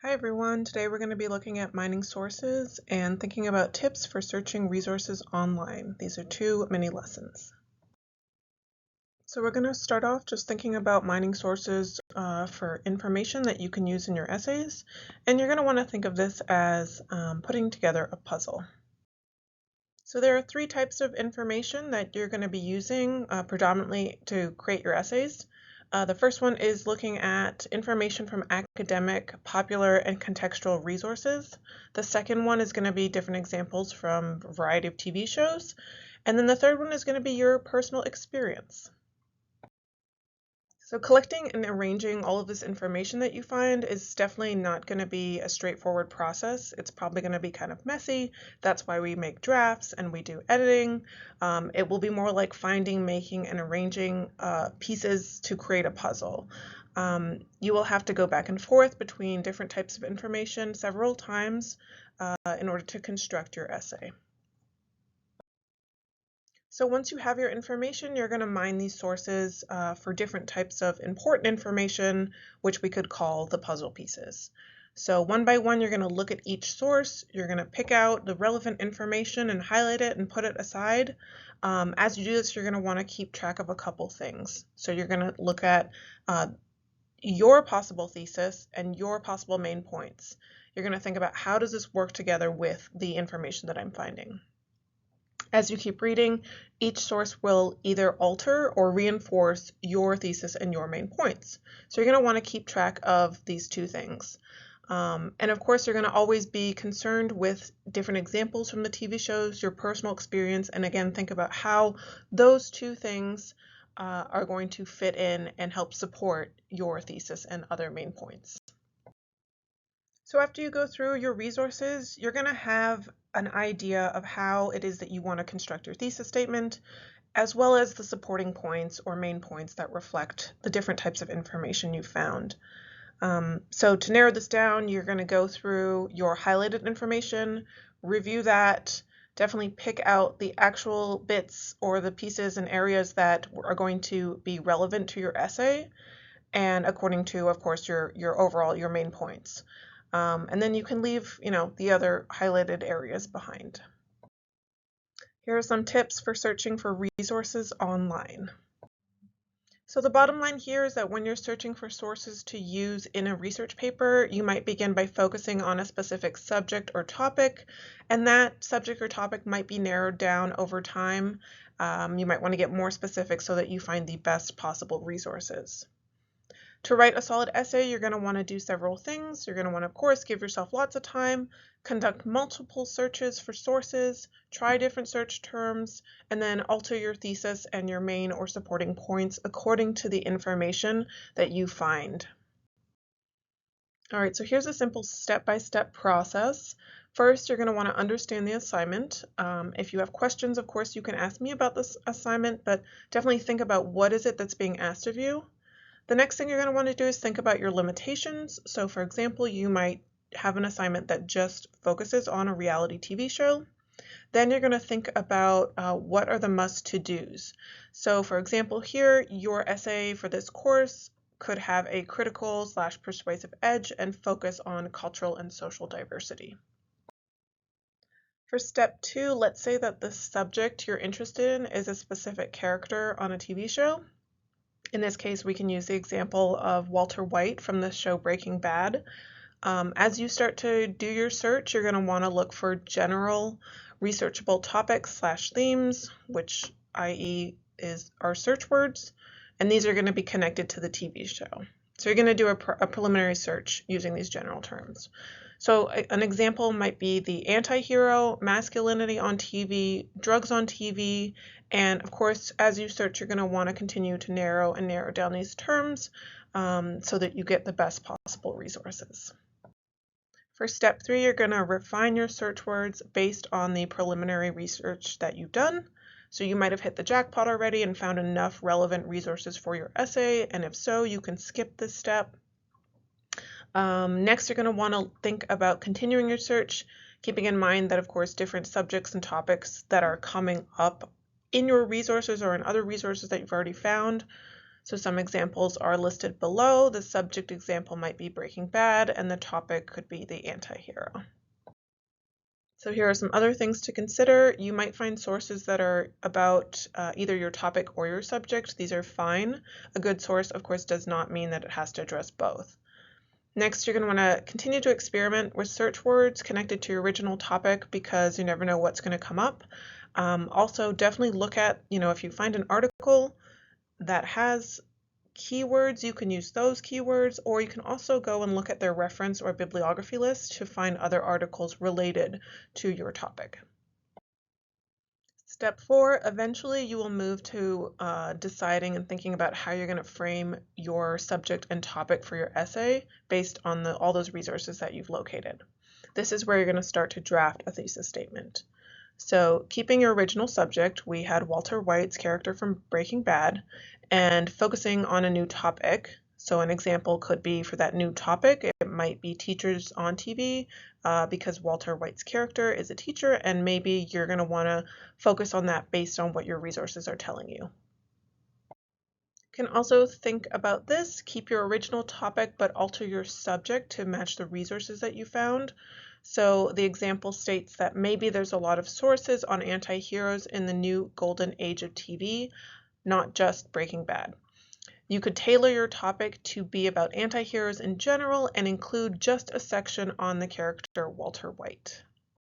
Hi everyone, today we're going to be looking at mining sources and thinking about tips for searching resources online. These are two mini lessons. So we're going to start off just thinking about mining sources for information that you can use in your essays, and you're going to want to think of this as putting together a puzzle. So there are three types of information that you're going to be using predominantly to create your essays. The first one is looking at information from academic, popular, and contextual resources. The second one is going to be different examples from a variety of TV shows. And then the third one is going to be your personal experience. So collecting and arranging all of this information that you find is definitely not going to be a straightforward process. It's probably going to be kind of messy. That's why we make drafts and we do editing. It will be more like finding, making, and arranging pieces to create a puzzle. You will have to go back and forth between different types of information several times in order to construct your essay. So once you have your information, you're going to mine these sources for different types of important information, which we could call the puzzle pieces. So one by one, you're going to look at each source. You're going to pick out the relevant information and highlight it and put it aside. As you do this, you're going to want to keep track of a couple things. So you're going to look at your possible thesis and your possible main points. You're going to think about how does this work together with the information that I'm finding. As you keep reading, each source will either alter or reinforce your thesis and your main points. So you're going to want to keep track of these two things. And of course, you're going to always be concerned with different examples from the TV shows, your personal experience, and again, think about how those two things are going to fit in and help support your thesis and other main points. So after you go through your resources, you're going to have an idea of how it is that you want to construct your thesis statement, as well as the supporting points or main points that reflect the different types of information you found. So to narrow this down, you're going to go through your highlighted information, review that, definitely pick out the actual bits or the pieces and areas that are going to be relevant to your essay, and according to, of course, your main points. And then you can leave, the other highlighted areas behind. Here are some tips for searching for resources online. So the bottom line here is that when you're searching for sources to use in a research paper, you might begin by focusing on a specific subject or topic, and that subject or topic might be narrowed down over time. You might want to get more specific so that you find the best possible resources. To write a solid essay, you're going to want to do several things. You're going to want to, of course, give yourself lots of time, conduct multiple searches for sources, try different search terms, and then alter your thesis and your main or supporting points according to the information that you find. All right, so here's a simple step-by-step process. First, you're going to want to understand the assignment. If you have questions, of course, you can ask me about this assignment, but definitely think about what is it that's being asked of you. The next thing you're going to want to do is think about your limitations. So for example, you might have an assignment that just focuses on a reality TV show. Then you're going to think about what are the must-to-dos. So for example, here, your essay for this course could have a critical/persuasive edge and focus on cultural and social diversity. For step 2, let's say that the subject you're interested in is a specific character on a TV show. In this case, we can use the example of Walter White from the show Breaking Bad. As you start to do your search, you're going to want to look for general researchable topics/themes, which i.e. is our search words, and these are going to be connected to the TV show. So you're going to do a preliminary search using these general terms. So an example might be the anti-hero, masculinity on TV, drugs on TV, and of course, as you search, you're going to want to continue to narrow down these terms so that you get the best possible resources. For step 3, you're going to refine your search words based on the preliminary research that you've done. So you might have hit the jackpot already and found enough relevant resources for your essay, and if so, you can skip this step. Next, you're going to want to think about continuing your search, keeping in mind that, of course, different subjects and topics that are coming up in your resources or in other resources that you've already found. So some examples are listed below. The subject example might be Breaking Bad, and the topic could be the anti-hero. So here are some other things to consider. You might find sources that are about either your topic or your subject. These are fine. A good source, of course, does not mean that it has to address both. Next, you're going to want to continue to experiment with search words connected to your original topic because you never know what's going to come up. Also, definitely look at, if you find an article that has keywords, you can use those keywords, or you can also go and look at their reference or bibliography list to find other articles related to your topic. Step 4, eventually you will move to deciding and thinking about how you're going to frame your subject and topic for your essay based on all those resources that you've located. This is where you're going to start to draft a thesis statement. So keeping your original subject, we had Walter White's character from Breaking Bad, and focusing on a new topic. So an example could be for that new topic, it might be teachers on TV because Walter White's character is a teacher, and maybe you're going to want to focus on that based on what your resources are telling you. You can also think about this, keep your original topic but alter your subject to match the resources that you found. So the example states that maybe there's a lot of sources on anti-heroes in the new golden age of TV, not just Breaking Bad. You could tailor your topic to be about anti-heroes in general and include just a section on the character Walter White.